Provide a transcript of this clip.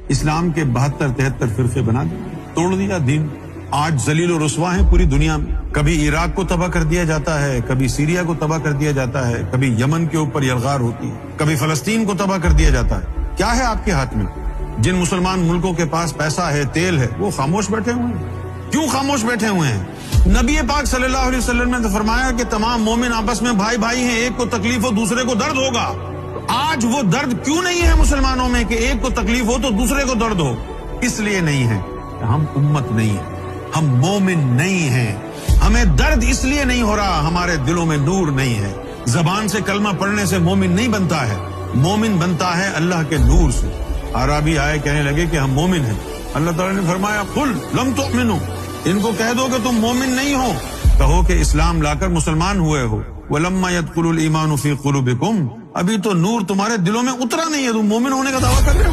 اسلام کے 72-73 فرقے بنا دیے، توڑ دیا دین۔ آج ذلیل و رسوا ہیں پوری دنیا میں۔ کبھی عراق کو تباہ کر دیا جاتا ہے، کبھی سیریا کو تباہ کر دیا جاتا ہے، کبھی یمن کے اوپر یلغار ہوتی ہے، کبھی فلسطین کو تباہ کر دیا جاتا ہے۔ کیا ہے آپ کے ہاتھ میں؟ جن مسلمان ملکوں کے پاس پیسہ ہے، تیل ہے، وہ خاموش بیٹھے ہوئے ہیں۔ کیوں خاموش بیٹھے ہوئے ہیں؟ نبی پاک صلی اللہ علیہ وسلم نے تو فرمایا کہ تمام مومن آپس میں بھائی بھائی ہیں، ایک کو تکلیف ہو دوسرے کو درد ہوگا۔ آج وہ درد کیوں نہیں ہے مسلمانوں میں کہ ایک کو تکلیف ہو تو دوسرے کو درد ہو؟ اس لیے نہیں ہے کہ ہم امت نہیں ہیں، ہم مومن نہیں ہیں۔ ہمیں درد اس لیے نہیں ہو رہا، ہمارے دلوں میں نور نہیں ہے۔ زبان سے کلمہ پڑھنے سے مومن نہیں بنتا ہے، مومن بنتا ہے اللہ کے نور سے۔ عربی آئے کہنے لگے کہ ہم مومن ہیں، اللہ تعالیٰ نے فرمایا قل لم تؤمنوا، ان کو کہہ دو کہ تم مومن نہیں ہو، کہو کہ اسلام لا کر مسلمان ہوئے ہو۔ وَلَمَّا يَدْخُلُ الْإِيمَانُ فِي قُلُوبِكُمْ، ابھی تو نور تمہارے دلوں میں اترا نہیں ہے، تم مومن ہونے کا دعویٰ کر رہے ہو۔